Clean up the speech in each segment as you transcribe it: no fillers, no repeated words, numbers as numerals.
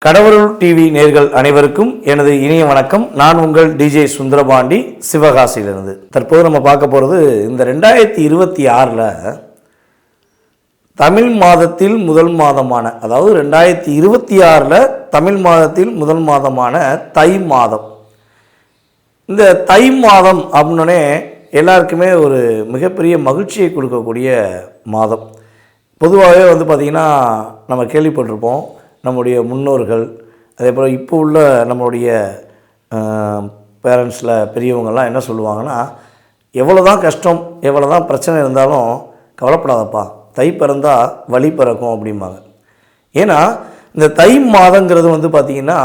கடவுள் டிவி நேர்கள் அனைவருக்கும் எனது இனிய வணக்கம். நான் உங்கள் டிஜே சுந்தரபாண்டி, சிவகாசியிலிருந்து. தற்போது நம்ம பார்க்க போகிறது இந்த 2026 தமிழ் மாதத்தில் முதல் மாதமான, அதாவது 2026 தமிழ் மாதத்தில் முதல் மாதமான தை மாதம். இந்த தை மாதம் அப்படின்னே எல்லாருக்குமே ஒரு மிகப்பெரிய மகிழ்ச்சியை கொடுக்கக்கூடிய மாதம். பொதுவாகவே பார்த்திங்கன்னா நம்ம கேள்விப்பட்டிருப்போம், நம்முடைய முன்னோர்கள், அதே போல் இப்போ உள்ள நம்மளுடைய பேரண்ட்ஸில் பெரியவங்கள்லாம் என்ன சொல்லுவாங்கன்னா, எவ்வளோ தான் கஷ்டம், எவ்வளோ தான் பிரச்சனை இருந்தாலும் கவலைப்படாதப்பா, தை பிறந்தால் வழி பிறக்கும் அப்படிம்பாங்க. ஏன்னா இந்த தை மாதங்கிறது பார்த்திங்கன்னா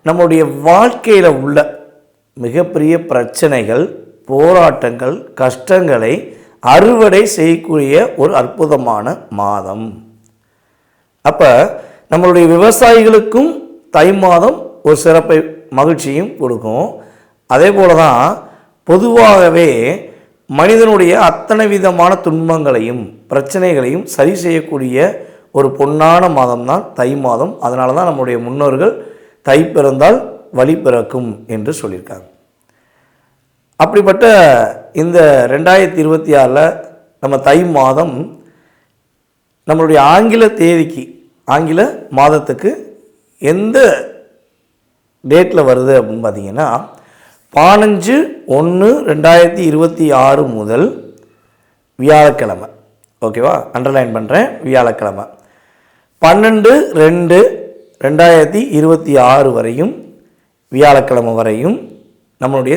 நம்மளுடைய வாழ்க்கையில் உள்ள மிகப்பெரிய பிரச்சனைகள், போராட்டங்கள், கஷ்டங்களை அறுவடை செய்யக்கூடிய ஒரு அற்புதமான மாதம். அப்போ நம்மளுடைய விவசாயிகளுக்கும் தை மாதம் ஒரு சிறப்பை, மகிழ்ச்சியும் கொடுக்கும். அதே போல தான் பொதுவாகவே மனிதனுடைய அத்தனை விதமான துன்பங்களையும் பிரச்சனைகளையும் சரி செய்யக்கூடிய ஒரு பொன்னான மாதம் தான் தை மாதம். அதனால தான் நம்முடைய முன்னோர்கள் தை பிறந்தால் வழி பிறக்கும் என்று சொல்லியிருக்காங்க. அப்படிப்பட்ட இந்த 2026 நம்ம தை மாதம் நம்மளுடைய ஆங்கில தேதிக்கு, ஆங்கில மாதத்துக்கு எந்த டேட்டில் வருது அப்படின்னு பார்த்தீங்கன்னா 15/1/2026 முதல் வியாழக்கிழமை. ஓகேவா, அண்டர்லைன் பண்ணுறேன், வியாழக்கிழமை 12/2/2026 வரையும், வியாழக்கிழமை வரையும் நம்மளுடைய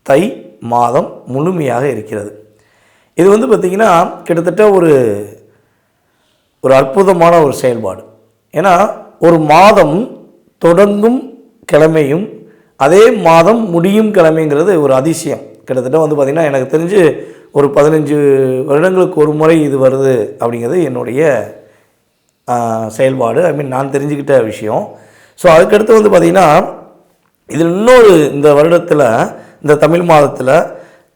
தை மாதம் முழுமையாக இருக்கிறது. இது பார்த்திங்கன்னா கிட்டத்தட்ட ஒரு அற்புதமான ஒரு செயல்பாடு. ஏன்னா ஒரு மாதம் தொடங்கும் கிழமையும் அதே மாதம் முடியும் கிழமைங்கிறது ஒரு அதிசயம். கிட்டத்தட்ட பார்த்திங்கன்னா எனக்கு தெரிஞ்சு ஒரு 15 வருடங்களுக்கு ஒரு முறை இது வருது அப்படிங்கிறது என்னுடைய செயல்பாடு. நான் தெரிஞ்சுக்கிட்ட விஷயம். ஸோ அதுக்கடுத்து பார்த்திங்கன்னா இது இன்னொரு இந்த வருடத்தில், இந்த தமிழ் மாதத்தில்,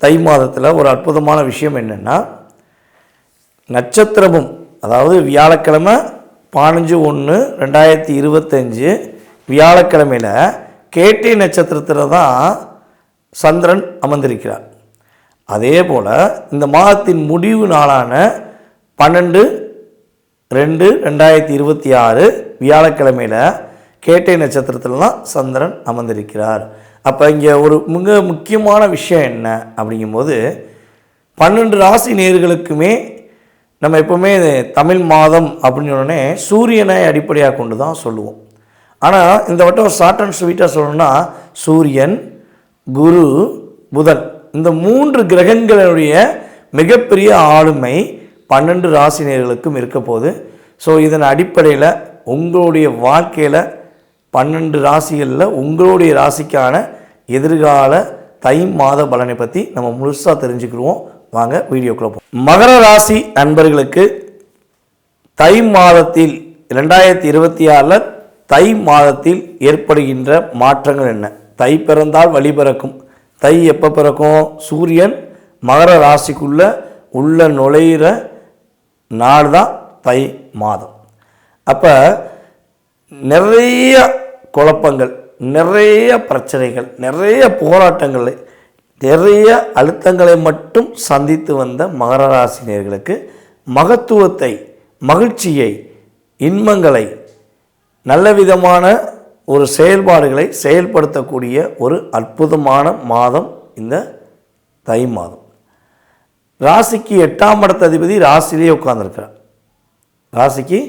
தை மாதத்தில் ஒரு அற்புதமான விஷயம் என்னென்னா, நட்சத்திரமும், அதாவது வியாழக்கிழமை 15/1/2025 வியாழக்கிழமையில் கேட்டை நட்சத்திரத்தில் தான் சந்திரன் அமர்ந்திருக்கிறார். அதே போல் இந்த மாதத்தின் முடிவு நாளான 12/2/2026 வியாழக்கிழமையில் கேட்டை நட்சத்திரத்தில் தான் சந்திரன் அமர்ந்திருக்கிறார். அப்போ இங்கே ஒரு மிக முக்கியமான விஷயம் என்ன அப்படிங்கும்போது, 12 ராசி நேயர்களுக்குமே நம்ம எப்போவுமே தமிழ் மாதம் அப்படின்னு சொன்னோடனே சூரியனை அடிப்படையாக கொண்டு தான் சொல்லுவோம். ஆனால் இந்த வட்டம் ஒரு ஷார்ட் அண்ட் ஸ்வீட்டாக சொல்லணும்னா சூரியன், குரு, புதன், இந்த 3 கிரகங்களுடைய மிகப்பெரிய ஆளுமை 12 ராசி நேயர்களுக்கும் இருக்க போகுது. ஸோ இதன் அடிப்படையில் உங்களுடைய வாழ்க்கையில் 12 ராசிகளில் உங்களுடைய ராசிக்கான எதிர்கால தை மாத பலனை பற்றி நம்ம முழுசாக தெரிஞ்சுக்கிடுவோம். வாங்க வீடியோக்குள்ள போவோம். மகர ராசி அன்பர்களுக்கு தை மாதத்தில் 2026 தை மாதத்தில் ஏற்படுகின்ற மாற்றங்கள் என்ன? தை பிறந்தால் வழி பிறக்கும். தை எப்போ பிறக்கும்? சூரியன் மகர ராசிக்குள்ளே உள்ள நுழையிற நாள் தான் தை மாதம். அப்போ நிறைய குழப்பங்கள், நிறைய பிரச்சனைகள், நிறைய போராட்டங்களை, நிறைய அழுத்தங்களை மட்டும் சந்தித்து வந்த மகர ராசினியர்களுக்கு மகத்துவத்தை, மகிழ்ச்சியை, இன்பங்களை, நல்ல விதமான ஒரு செயல்பாடுகளை செயல்படுத்தக்கூடிய ஒரு அற்புதமான மாதம் இந்த தை மாதம். ராசிக்கு 8ஆம் இடத்ததிபதி ராசியிலேயே உட்கார்ந்துருக்கிறார். ராசிக்கு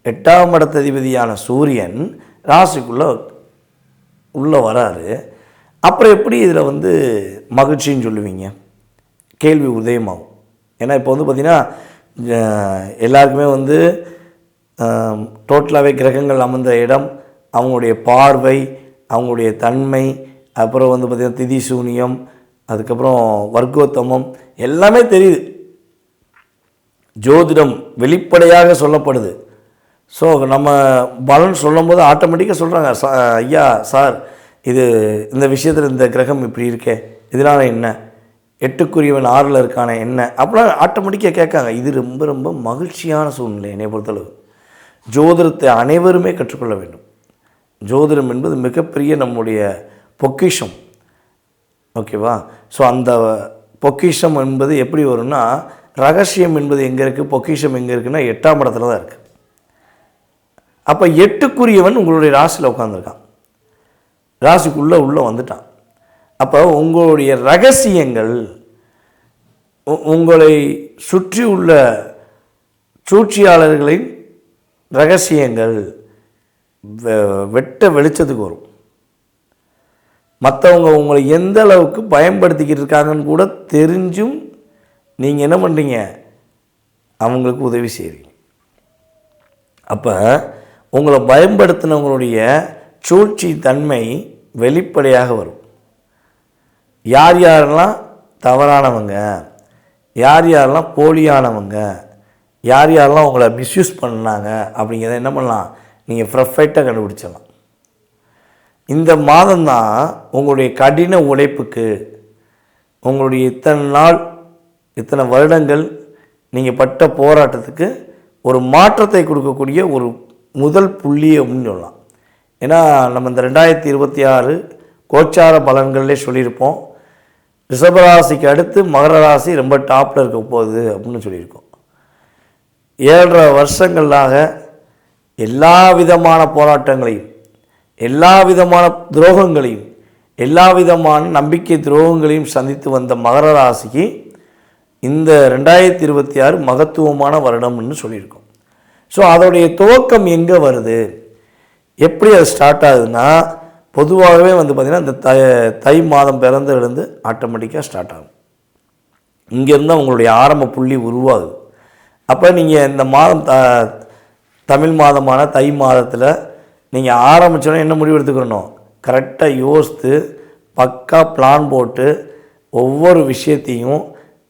8ஆம் இடத்ததிபதியான சூரியன் ராசிக்குள்ளே உள்ளே வராரு. அப்புறம் எப்படி இதில் மகிழ்ச்சின்னு சொல்லுவீங்க? கேள்வி உதயமாகும். ஏன்னா இப்போ பார்த்திங்கன்னா எல்லாருக்குமே டோட்டலாகவே கிரகங்கள் அமர்ந்த இடம், அவங்களுடைய பார்வை, அவங்களுடைய தன்மை, அப்புறம் பார்த்திங்கன்னா திதி சூனியம், அதுக்கப்புறம் வர்க்கோத்தமம் எல்லாமே தெரியுது. ஜோதிடம் வெளிப்படையாக சொல்லப்படுது. ஸோ நம்ம பலன் சொல்லும் போது ஆட்டோமேட்டிக்காக சொல்கிறாங்க, ஐயா சார் இது இந்த விஷயத்தில் இந்த கிரகம் இப்படி இருக்கே, இதனால் என்ன, 8க்குரியவன் 6ல் இருக்கானே என்ன, அப்படிலாம் ஆட்டோமேட்டிக்காக கேட்காங்க. இது ரொம்ப ரொம்ப மகிழ்ச்சியான சூழ்நிலை என்னை பொறுத்தளவு. ஜோதிடத்தை அனைவருமே கற்றுக்கொள்ள வேண்டும். ஜோதிடம் என்பது மிகப்பெரிய நம்முடைய பொக்கிஷம். ஓகேவா? ஸோ அந்த பொக்கிஷம் என்பது எப்படி வரும்னா, ரகசியம் என்பது எங்கே இருக்குது, பொக்கிஷம் எங்கே இருக்குன்னா 8ஆம் இடத்துல தான் இருக்குது. அப்போ 8க்குரியவன் உங்களுடைய ராசியில் உட்காந்துருக்கான், ராசிக்குள்ளே வந்துட்டான். அப்போ உங்களுடைய ரகசியங்கள், உங்களை சுற்றி உள்ள சூழ்ச்சியாளர்களின் ரகசியங்கள் வெட்ட வெளிச்சத்துக்கு வரும். மற்றவங்க உங்களை எந்த அளவுக்கு பயன்படுத்திக்கிட்டு இருக்காங்கன்னு கூட தெரிஞ்சும் நீங்கள் என்ன பண்ணுறீங்க, அவங்களுக்கு உதவி செய்கிறீங்க. அப்போ உங்களை பயன்படுத்தினவங்களுடைய சூழ்ச்சி தன்மை வெளிப்படையாக வரும். யார் யாரெல்லாம் தவறானவங்க, யார் யாரெல்லாம் போலியானவங்க, யார் யாரெல்லாம் உங்களை மிஸ்யூஸ் பண்ணாங்க அப்படிங்கிறத என்ன பண்ணலாம், நீங்கள் பர்ஃபெக்டாக கண்டுபிடிச்சிடலாம். இந்த மாதம்தான் உங்களுடைய கடின உழைப்புக்கு, உங்களுடைய இத்தனை நாள் இத்தனை வருடங்கள் நீங்கள் பட்ட போராட்டத்துக்கு ஒரு மாற்றத்தை கொடுக்கக்கூடிய ஒரு முதல் புள்ளி அப்படின்னு சொல்லலாம். ஏன்னா நம்ம இந்த 2026 கோச்சார பலன்களே சொல்லியிருப்போம், ரிஷபராசிக்கு அடுத்து மகர ராசி ரொம்ப டாப்பில் இருக்க போகுது அப்படின்னு சொல்லியிருக்கோம். 7.5 வருஷங்களாக எல்லா விதமான போராட்டங்களையும், எல்லா விதமான துரோகங்களையும், எல்லா விதமான நம்பிக்கை துரோகங்களையும் சந்தித்து வந்த மகர ராசிக்கு இந்த 2026 மகத்துவமான வருடம்னு சொல்லியிருக்கோம். ஸோ அதோடைய துவக்கம் எங்கே வருது, எப்படி அது ஸ்டார்ட் ஆகுதுன்னா, பொதுவாகவே பார்த்திங்கன்னா இந்த தை மாதம் பிறந்ததுலேருந்து ஆட்டோமேட்டிக்காக ஸ்டார்ட் ஆகும். இங்கேருந்து உங்களுடைய ஆரம்ப புள்ளி உருவாகுது. அப்போ நீங்கள் இந்த மாதம் தமிழ் மாதமான தை மாதத்தில் நீங்கள் ஆரம்பித்தோன்னே என்ன முடிவு எடுத்துக்கணும், கரெக்டாக யோசித்து பக்கா பிளான் போட்டு ஒவ்வொரு விஷயத்தையும்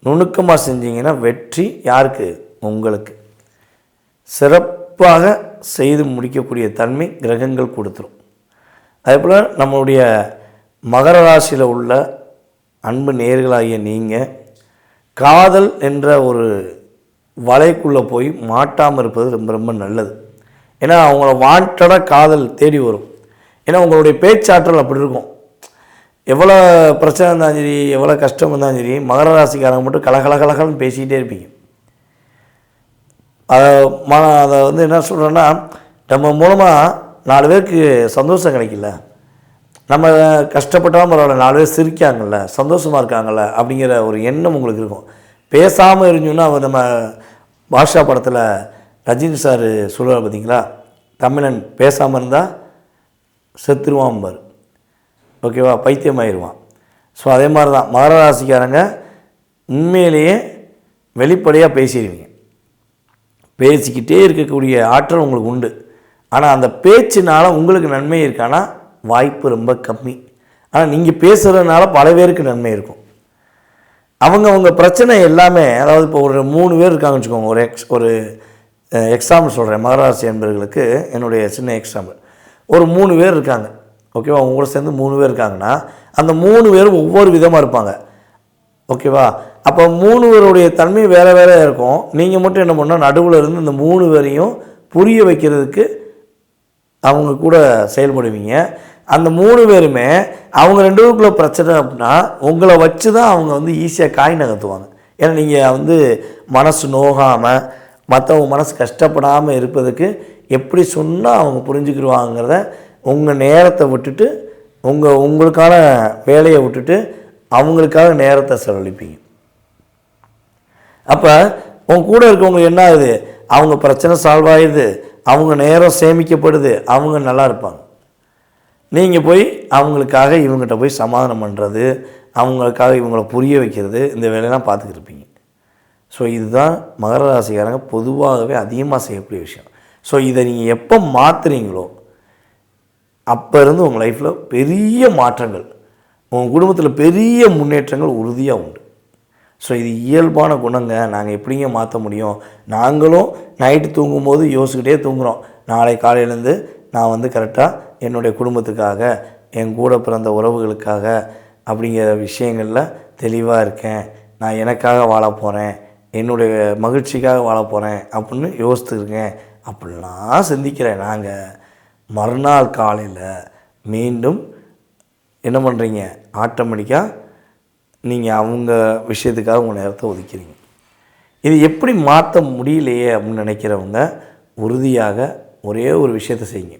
நுணுக்கமாக செஞ்சீங்கன்னா வெற்றி யாருக்கு, உங்களுக்கு. சிறப்பாக செய்து முடிக்கக்கூடிய தன்மை கிரகங்கள் கொடுத்துரும். அதேபோல் நம்மளுடைய மகர ராசியில் உள்ள அன்பு நேயர்களாகிய நீங்கள் காதல் என்ற ஒரு வலைக்குள்ளே போய் மாட்டாமல் இருப்பது ரொம்ப ரொம்ப நல்லது. ஏன்னா அவங்கள வாண்டடாக காதல் தேடி வரும். ஏன்னா உங்களுடைய பேச்சாற்றல் அப்படி இருக்கும். எவ்வளோ பிரச்சனை இருந்தாலும் சரி, எவ்வளோ கஷ்டம் இருந்தாலும் சரி, மகர ராசிக்காரங்க மட்டும் கலகலகலகலன்னு பேசிக்கிட்டே இருப்பீங்க. அதை என்ன சொல்கிறேன்னா, நம்ம மூலமாக 4 பேருக்கு சந்தோஷம் கிடைக்கல, நம்ம கஷ்டப்பட்டாலும் பரவாயில்ல, 4 பேர் சிரிக்காங்கல்ல, சந்தோஷமாக இருக்காங்கல்ல அப்படிங்கிற ஒரு எண்ணம் உங்களுக்கு இருக்கும். பேசாமல் இருந்தோன்னா அவர் நம்ம பாஷா படத்தில் ரஜினி சார் சொல்லுவார் பார்த்தீங்களா, தமிழன் பேசாமல் இருந்தால் செத்துருவான்பார். ஓகேவா, பைத்தியமாயிடுவான். ஸோ அதே மாதிரி தான் மகர ராசிக்காரங்க உண்மையிலேயே வெளிப்படையாக பேசிடுவீங்க. பேசிக்கிட்டே இருக்கக்கூடிய ஆற்றல் உங்களுக்கு உண்டு. ஆனால் அந்த பேச்சினால் உங்களுக்கு நன்மை இருக்கானா, வாய்ப்பு ரொம்ப கம்மி. ஆனால் நீங்கள் பேசுகிறதுனால பல பேருக்கு நன்மை இருக்கும். அவங்க பிரச்சனை எல்லாமே, அதாவது இப்போ ஒரு 3 பேர் இருக்காங்கன்னு வச்சுக்கோங்க, ஒரு எக்ஸாம்பிள் சொல்கிறேன், மகராசி என்பவர்களுக்கு என்னுடைய சின்ன எக்ஸாம்பிள். ஒரு 3 பேர் இருக்காங்க, ஓகேவா, அவங்க கூட சேர்ந்து 3 பேர் இருக்காங்கன்னா அந்த 3 பேரும் ஒவ்வொரு விதமாக இருப்பாங்க. ஓகேவா, அப்போ 3 பேருடைய தன்மை வேறு வேறு இருக்கும். நீங்கள் மட்டும் என்ன பண்ணால் நடுவில் இருந்து இந்த 3 பேரையும் புரிய வைக்கிறதுக்கு அவங்க கூட செயல்படுவீங்க. அந்த 3 பேருமே அவங்க 2 பேருக்குள்ள பிரச்சனை அப்படின்னா உங்களை வச்சு தான் அவங்க ஈஸியாக காய் நகர்த்துவாங்க. ஏன்னா நீங்கள் மனசு நோகாமல், மற்றவங்க மனசு கஷ்டப்படாமல் இருப்பதுக்கு எப்படி சொன்னால் அவங்க புரிஞ்சுக்கிடுவாங்கிறத உங்கள் நேரத்தை விட்டுட்டு, உங்களுக்கான வேலையை விட்டுட்டு அவங்களுக்காக நேரத்தை செலவழிப்பீங்க. அப்போ உங்க கூட இருக்கவங்களுக்கு என்ன ஆகுது, அவங்க பிரச்சனை சால்வ் ஆகிடுது, அவங்க நேரம் சேமிக்கப்படுது, அவங்க நல்லா இருப்பாங்க. நீங்கள் போய் அவங்களுக்காக இவங்ககிட்ட போய் சமாதானம் பண்ணுறது, அவங்களுக்காக இவங்களை புரிய வைக்கிறது, இந்த வேலையெல்லாம் பார்த்துக்கிட்டு இருப்பீங்க. ஸோ இதுதான் மகர ராசிக்காரங்க பொதுவாகவே அதிகமாக செய்யக்கூடிய விஷயம். ஸோ இதை நீங்கள் எப்போ மாற்றுறீங்களோ அப்போ இருந்து உங்கள் லைஃப்பில் பெரிய மாற்றங்கள், உங்கள் குடும்பத்தில் பெரிய முன்னேற்றங்கள் உறுதியாக உண்டு. ஸோ இது இயல்பான குணங்க. நாங்கள் எப்படிங்க மாற்ற முடியும், நாங்களும் நைட்டு தூங்கும்போது யோசிக்கிட்டே தூங்குகிறோம், நாளை காலையிலேருந்து நான் கரெக்டாக என்னுடைய குடும்பத்துக்காக, என் கூட பிறந்த உறவுகளுக்காக அப்படிங்கிற விஷயங்களில் தெளிவாக இருக்கேன், நான் எனக்காக வாழ போகிறேன், என்னுடைய மகிழ்ச்சிக்காக வாழ போகிறேன் அப்படின்னு யோசித்துருக்கேன் அப்படிலாம் சிந்திக்கிறேன் நாங்கள். மறுநாள் காலையில் மீண்டும் என்ன பண்ணுறீங்க, ஆட்டோமேட்டிக்காக நீங்கள் அவங்க விஷயத்துக்காக உங்கள் நேரத்தை ஒதுக்கிறீங்க. இது எப்படி மாற்ற முடியலையே அப்படின்னு நினைக்கிறவங்க உறுதியாக ஒரே ஒரு விஷயத்தை செய்யுங்க.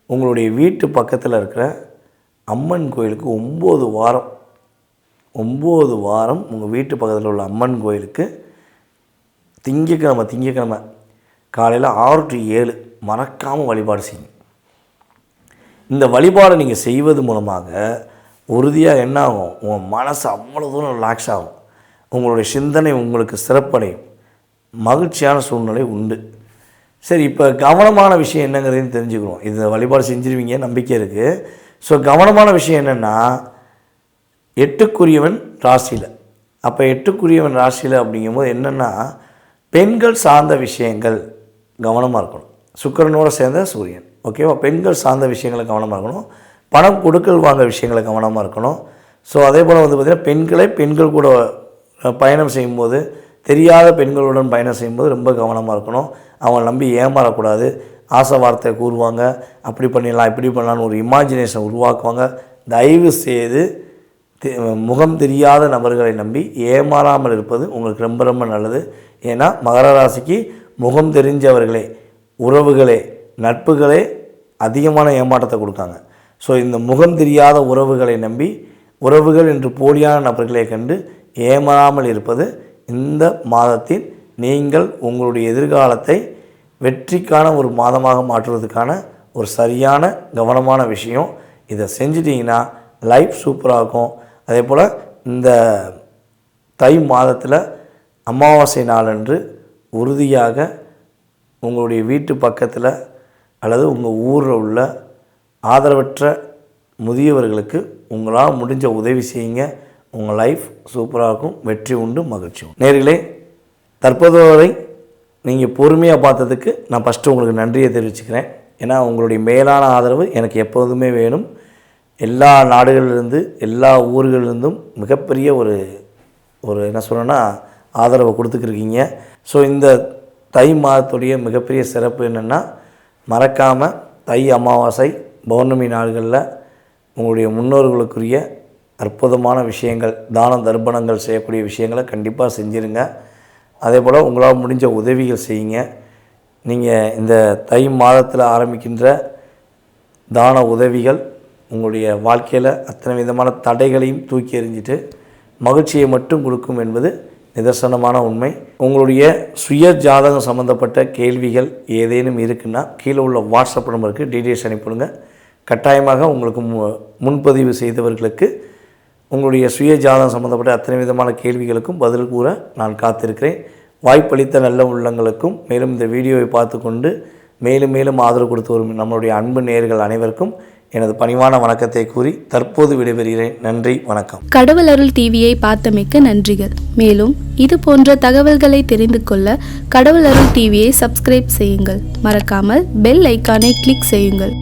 உங்களுடைய வீட்டு பக்கத்தில் இருக்கிற அம்மன் கோயிலுக்கு 9 வாரம் உங்கள் வீட்டு பக்கத்தில் உள்ள அம்மன் கோயிலுக்கு திங்கக்கிழமை காலையில் 6 to 7 மறக்காமல் வழிபாடு செய்யுங்க. இந்த வழிபாடை நீங்கள் செய்வது மூலமாக உறுதியாக என்ன ஆகும், உங்கள் மனசு அவ்வளோ தூரம் ரிலாக்ஸ் ஆகும், உங்களுடைய சிந்தனை உங்களுக்கு சிறப்படையும், மகிழ்ச்சியான சூழ்நிலை உண்டு. சரி, இப்போ கவனமான விஷயம் என்னங்கிறதையும் தெரிஞ்சுக்கிறோம். இது வழிபாடு செஞ்சுருவீங்க, நம்பிக்கை இருக்குது. ஸோ கவனமான விஷயம் என்னென்னா, 8க்குரியவன் ராசியில். அப்போ 8க்குரியவன் ராசியில் அப்படிங்கும்போது என்னென்னா, பெண்கள் சார்ந்த விஷயங்கள் கவனமாக இருக்கணும். சுக்கிரனோடு சேர்ந்த சூரியன், ஓகேவா? பெண்கள் சார்ந்த விஷயங்களை கவனமாக இருக்கணும். பணம் கொடுக்கல் வாங்க விஷயங்களை கவனமாக இருக்கணும். ஸோ அதே போல் வந்து பார்த்திங்கன்னா பெண்கள் கூட பயணம் செய்யும்போது, தெரியாத பெண்களுடன் பயணம் செய்யும்போது ரொம்ப கவனமாக இருக்கணும். அவங்களை நம்பி ஏமாறக்கூடாது. ஆசை வார்த்தை கூறுவாங்க, அப்படி பண்ணிடலாம் இப்படி பண்ணலான்னு ஒரு இமேஜினேஷன் உருவாக்குவாங்க. தயவு செய்து முகம் தெரியாத நபர்களை நம்பி ஏமாறாமல் இருப்பது உங்களுக்கு ரொம்ப ரொம்ப நல்லது. ஏன்னா மகர ராசிக்கு முகம் தெரிஞ்சவர்களே, உறவுகளே, நட்புகளே அதிகமான ஏமாற்றத்தை கொடுக்காங்க. ஸோ இந்த முகம் தெரியாத உறவுகளை நம்பி உறவுகள் என்று போலியான நபர்களை கண்டு ஏமாறாமல் இருப்பது இந்த மாதத்தில் நீங்கள் உங்களுடைய எதிர்காலத்தை வெற்றிக்கான ஒரு மாதமாக மாற்றுவதற்கான ஒரு சரியான கவனமான விஷயம். இதை செஞ்சிட்டிங்கன்னா லைஃப் சூப்பராக இருக்கும். அதே போல் இந்த தை மாதத்தில் அமாவாசை நாளன்று உறுதியாக உங்களுடைய வீட்டு பக்கத்தில் அல்லது உங்கள் ஊரில் உள்ள ஆதரவற்ற முதியவர்களுக்கு உங்களால் முடிஞ்ச உதவி செய்யுங்க. உங்கள் லைஃப் சூப்பராக இருக்கும், வெற்றி உண்டு, மகிழ்ச்சி உண்டு. நேர்களே, தற்போது வரை நீங்கள் பொறுமையாக பார்த்ததுக்கு நான் ஃபஸ்ட்டு உங்களுக்கு நன்றியை தெரிவிச்சுக்கிறேன். ஏன்னா உங்களுடைய மேலான ஆதரவு எனக்கு எப்போதுமே வேணும். எல்லா நாடுகளிலிருந்து எல்லா ஊர்களிலிருந்தும் மிகப்பெரிய ஒரு என்ன சொல்லணும்னா ஆதரவை கொடுத்துக்கிருக்கீங்க. ஸோ இந்த தை மாதத்துடைய மிகப்பெரிய சிறப்பு என்னென்னா, மறக்காமல் தை அமாவாசை பௌர்ணமி நாள்களில் உங்களுடைய முன்னோர்களுக்குரிய அற்புதமான விஷயங்கள், தான தர்ப்பணங்கள் செய்யக்கூடிய விஷயங்களை கண்டிப்பாக செஞ்சுருங்க. அதே போல் உங்களால் முடிஞ்ச உதவிகள் செய்யுங்க. நீங்கள் இந்த தை மாதத்தில் ஆரம்பிக்கின்ற தான உதவிகள் உங்களுடைய வாழ்க்கையில் அத்தனை விதமான தடைகளையும் தூக்கி எறிஞ்சிட்டு மகிழ்ச்சியை மட்டும் கொடுக்கும் என்பது நிதர்சனமான உண்மை. உங்களுடைய சுய ஜாதகம் சம்மந்தப்பட்ட கேள்விகள் ஏதேனும் இருக்குன்னா கீழே உள்ள வாட்ஸ்அப் நம்பருக்கு டீட்டெயில்ஸ் அனுப்பிவிடுங்க. கட்டாயமாக உங்களுக்கு முன்பதிவு செய்தவர்களுக்கு உங்களுடைய சுய ஜாதகம் சம்மந்தப்பட்ட அத்தனை விதமான கேள்விகளுக்கும் பதில் கூற நான் காத்திருக்கிறேன். வாய்ப்பளித்த நல்ல உள்ளங்களுக்கும், மேலும் இந்த வீடியோவை பார்த்து கொண்டு மேலும் மேலும் ஆதரவு கொடுத்து வரும் நம்மளுடைய அன்பு நேயர்கள் அனைவருக்கும் எனது பணிவான வணக்கத்தை கூறி தற்போது விடைபெறுகிறேன். நன்றி, வணக்கம். கடவுள் அருள் டிவியை பார்த்தமைக்கு நன்றிகள். மேலும் இது போன்ற தகவல்களை தெரிந்து கொள்ள கடவுள் அருள் டிவியை சப்ஸ்கிரைப் செய்யுங்கள். மறக்காமல் பெல் ஐக்கானை கிளிக் செய்யுங்கள்.